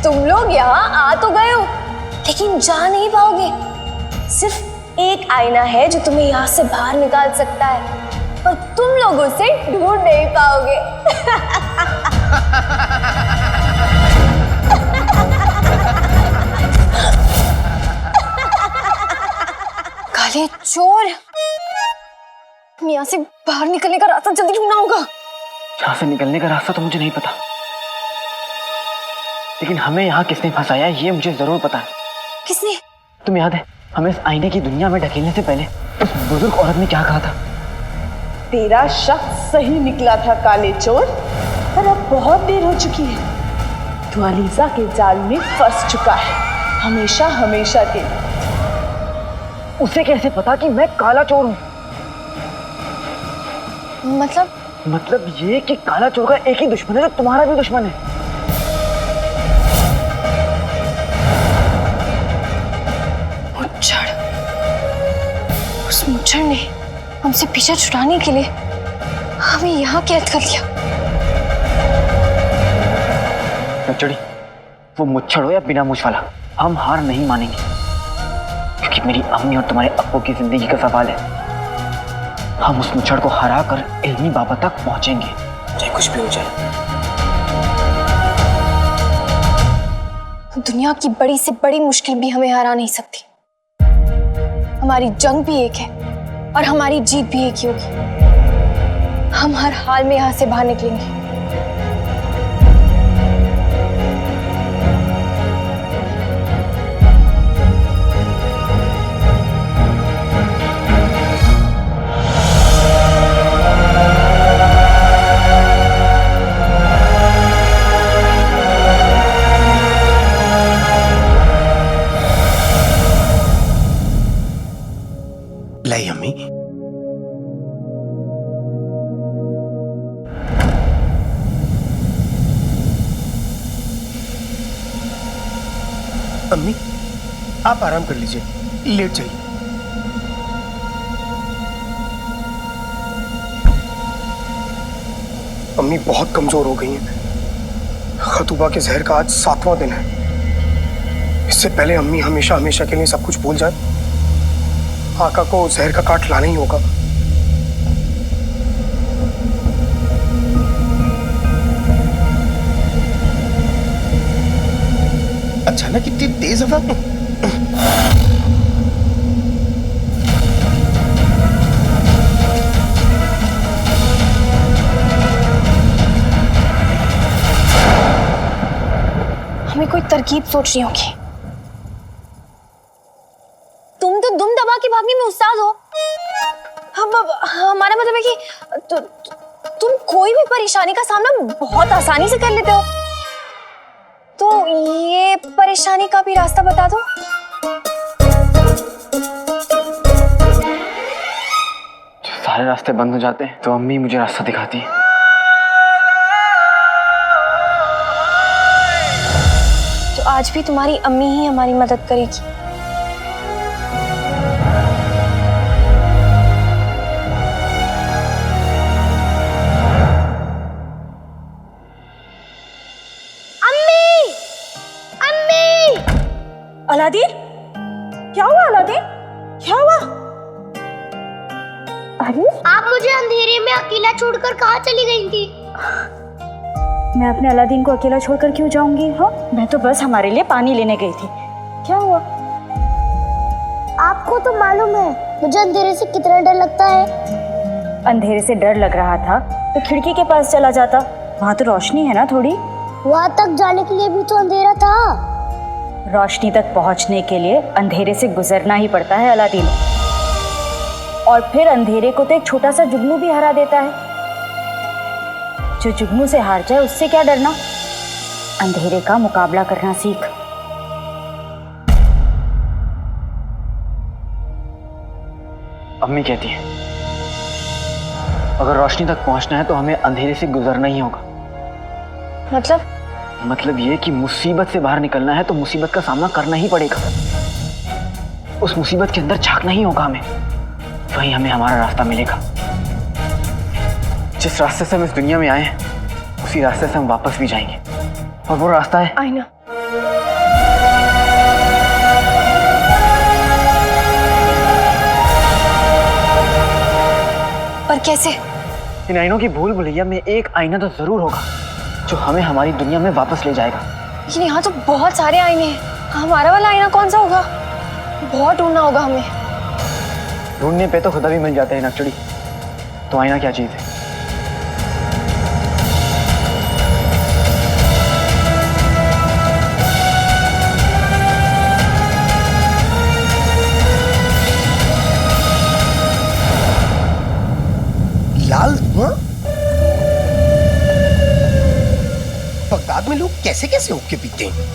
तुम लोग यहाँ आ तो गए हो, लेकिन जा नहीं पाओगे। सिर्फ एक आईना है जो तुम्हें यहाँ से बाहर निकाल सकता है, और तुम लोगों से ढूंढ नहीं पाओगे। काले चोर, यहाँ से बाहर निकलने का रास्ता जल्दी ढूंढना होगा। यहाँ से निकलने का रास्ता तो मुझे नहीं पता, लेकिन हमें यहाँ किसने फंसाया ये मुझे जरूर पता है। किसने? तुम्हें याद है हमें इस आईने की दुनिया में ढकेलने से पहले उस बुजुर्ग औरत ने क्या कहा था? तेरा शक सही निकला था काले चोर, पर अब बहुत देर हो चुकी है। तू अलीजा के जाल में फंस चुका है, हमेशा हमेशा के लिए। उसे कैसे पता कि मैं काला चोर हूँ? मतलब ये कि काला चोर का एक ही दुश्मन है जो तुम्हारा भी दुश्मन है। मुच्छड़, उस मुच्छड़ ने हमसे पीछा छुड़ाने के लिए हमें यहाँ कैद कर लिया। नचड़ी, वो मुच्छड़ हो या बिना मूछ वाला, हम हार नहीं मानेंगे, क्योंकि मेरी अम्मी और तुम्हारे अब्बू की जिंदगी का सवाल है। हम उस मुच्छड़ को हरा कर इल्मी बाबा तक पहुंचेंगे, चाहे कुछ भी हो जाए। दुनिया की बड़ी से बड़ी मुश्किल भी हमें हरा नहीं सकती। हमारी जंग भी एक है और हमारी जीत भी एक ही होगी। हम हर हाल में यहाँ से बाहर निकलेंगे। लाई अम्मी, अम्मी आप आराम कर लीजिए, लेट जाइए। अम्मी बहुत कमजोर हो गई हैं, खतूबा के जहर का आज 7वां दिन है। इससे पहले अम्मी हमेशा हमेशा के लिए सब कुछ भूल जाए, आका को जहर का काट लाना ही होगा। अचानक इतनी तेज हवा। हमें कोई तरकीब सोचनी होगी। तुम तो दुम दबा के भागने में उस्ताद हो। हमारा मतलब है कि तुम कोई भी परेशानी का सामना बहुत आसानी से कर लेते हो। तो ये परेशानी का भी रास्ता बता दो। सारे रास्ते बंद हो जाते हैं तो अम्मी मुझे रास्ता दिखाती है। तो आज भी तुम्हारी अम्मी ही हमारी मदद करेगी। अलादीन, क्या हुआ अलादीन? क्या हुआ? अरे आप मुझे अंधेरे में अकेला छोड़कर कहाँ चली गई थी? मैं अपने अलादीन को अकेला छोड़कर क्यों जाऊंगी? हाँ, मैं तो बस हमारे लिए पानी लेने गई थी। क्या हुआ? आपको तो मालूम है मुझे अंधेरे से कितना डर लगता है। अंधेरे से डर लग रहा था तो खिड़की के पास चला जाता, वहाँ तो रोशनी है ना थोड़ी। वहाँ तक जाने के लिए भी तो अंधेरा था। रोशनी तक पहुंचने के लिए अंधेरे से गुजरना ही पड़ता है अलादीन। और फिर अंधेरे को तो एक छोटा सा जुगनू भी हरा देता है। जो जुगनू से हार जाए उससे क्या डरना। अंधेरे का मुकाबला करना सीख। अम्मी कहती है अगर रोशनी तक पहुंचना है तो हमें अंधेरे से गुजरना ही होगा। मतलब ये कि मुसीबत से बाहर निकलना है तो मुसीबत का सामना करना ही पड़ेगा। उस मुसीबत के अंदर झांकना ही होगा हमें। वहीं हमें हमारा रास्ता मिलेगा। जिस रास्ते से हम इस दुनिया में आए हैं उसी रास्ते से हम वापस भी जाएंगे। और वो रास्ता है आईना। पर कैसे? इन आईनों की भूल भुलैया में एक आईना तो जरूर होगा जो हमें हमारी दुनिया में वापस ले जाएगा। लेकिन यहाँ तो बहुत सारे आईने हैं। हमारा वाला आईना कौन सा होगा? बहुत ढूंढना होगा हमें। ढूंढने पे तो खुदा भी मिल जाते हैं नकचड़ी। तो आईना क्या चीज है? लाल धुआं? बगदाद में लोग कैसे कैसे हुक्के पीते हैं?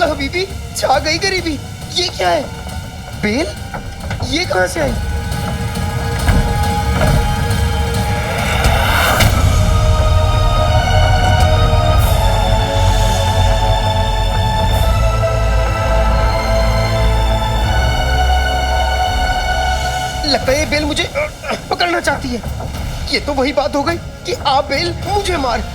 हबीबी, छा गई गरीबी। ये क्या है? बेल? ये कहां से आई? लगता है ये बेल मुझे पकड़ना चाहती है। ये तो वही बात हो गई कि आ बेल मुझे मार।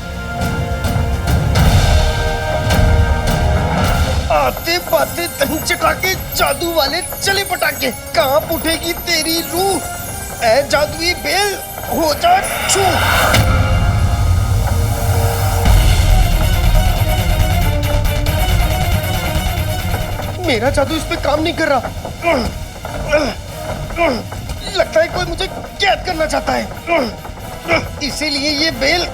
आते बाते दम चटा के जादू वाले चले पटाके। कांप उठेगी तेरी रूह, ऐ जादुई बेल हो जा छू। मेरा जादू इस पे काम नहीं कर रहा। लगता है कोई मुझे कैद करना चाहता है, इसीलिए ये बेल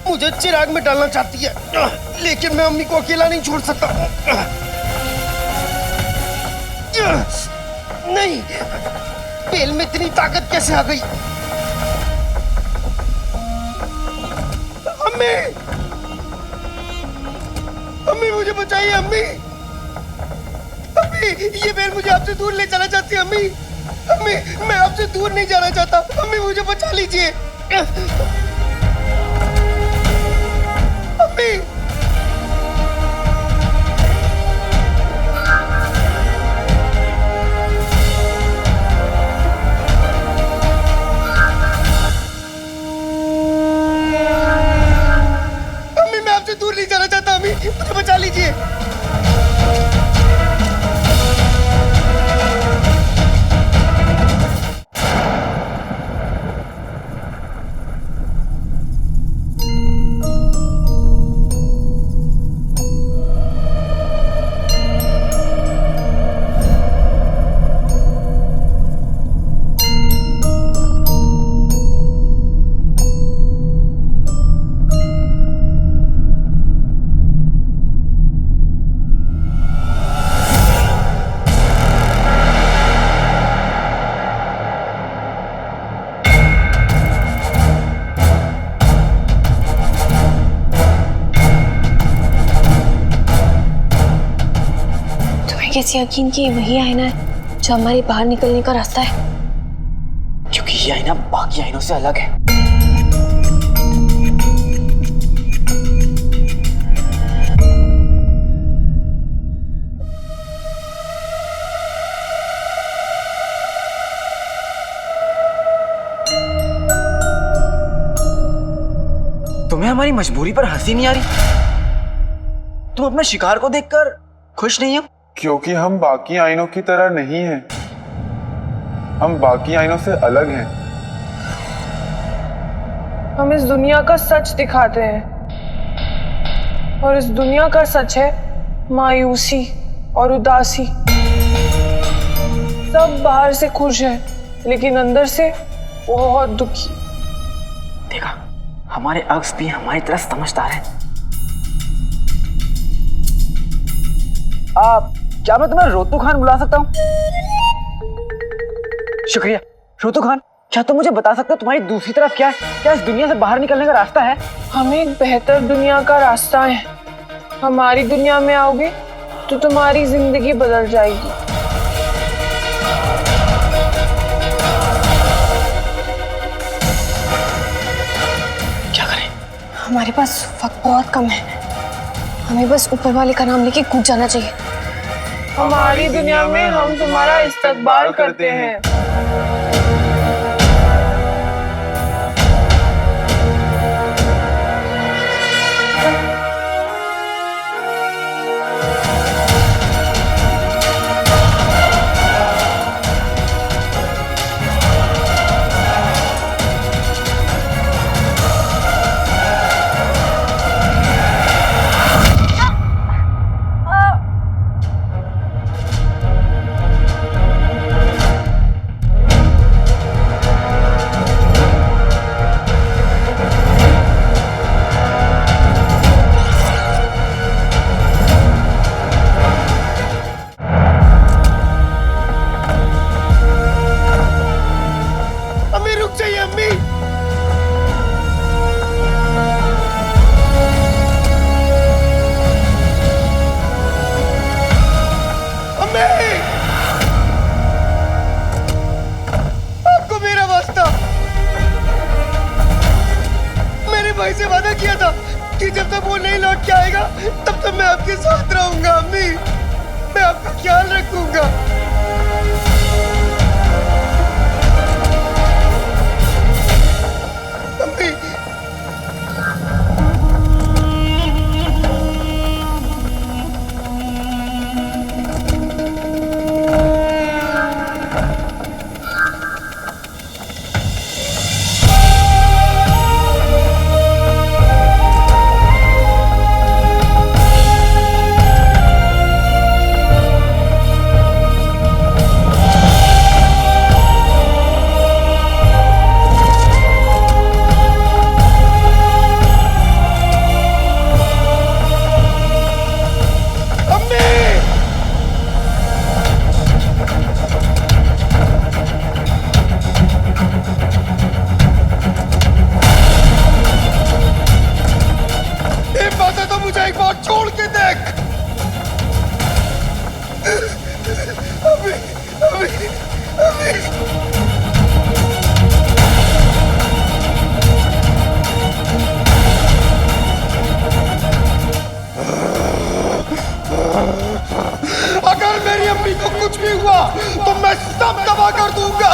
मुझे चिराग में डालना चाहती है, लेकिन मैं अम्मी को अकेला नहीं छोड़ सकता। नहीं, बेल में इतनी ताकत कैसे आ गई? अम्मी, अम्मी मुझे बचाइए अम्मी, अम्मी ये बेल मुझे आपसे दूर ले जाना चाहती है अम्मी, अम्मी मैं आपसे दूर नहीं जाना चाहता, अम्मी मुझे बचा लीजिए अम्मी। अम्मी मैं आपसे दूर नहीं जाना चाहता, अम्मी मुझे बचा लीजिए। कैसे यकीन कि वही आईना है जो हमारे बाहर निकलने का रास्ता है? क्योंकि ये आईना बाकी आईनों से अलग है। तुम्हें हमारी मजबूरी पर हंसी नहीं आ रही? तुम अपने शिकार को देखकर खुश नहीं हो? क्योंकि हम बाकी आईनों की तरह नहीं हैं। हम बाकी आईनों से अलग हैं। हम इस दुनिया का सच दिखाते हैं और इस दुनिया का सच है मायूसी और उदासी। सब बाहर से खुश हैं लेकिन अंदर से बहुत दुखी। देखा, हमारे अक्स भी हमारी तरह समझदार हैं। आप क्या मैं तुम्हें रोतू खान बुला सकता हूँ? शुक्रिया। रोतू खान, क्या तुम मुझे बता सकते हो तुम्हारी दूसरी तरफ क्या है? क्या इस दुनिया से बाहर निकलने का रास्ता है? हमें एक बेहतर दुनिया का रास्ता है। हमारी दुनिया में आओगे तो तुम्हारी जिंदगी बदल जाएगी। क्या करें? हमारे पास वक्त बहुत कम है, हमें बस ऊपर वाले का नाम लेके कूद जाना चाहिए। हमारी दुनिया में हम तुम्हारा इस्तकबाल करते हैं। आपको मेरा वास्ता, मेरे भाई से वादा किया था कि जब तक वो नहीं लौट के आएगा तब तक मैं आपके साथ रहूंगा। अम्मी, मैं आपका ख्याल रखूंगा। अम्मी, को कुछ भी हुआ तो मैं सब तबाह कर दूंगा।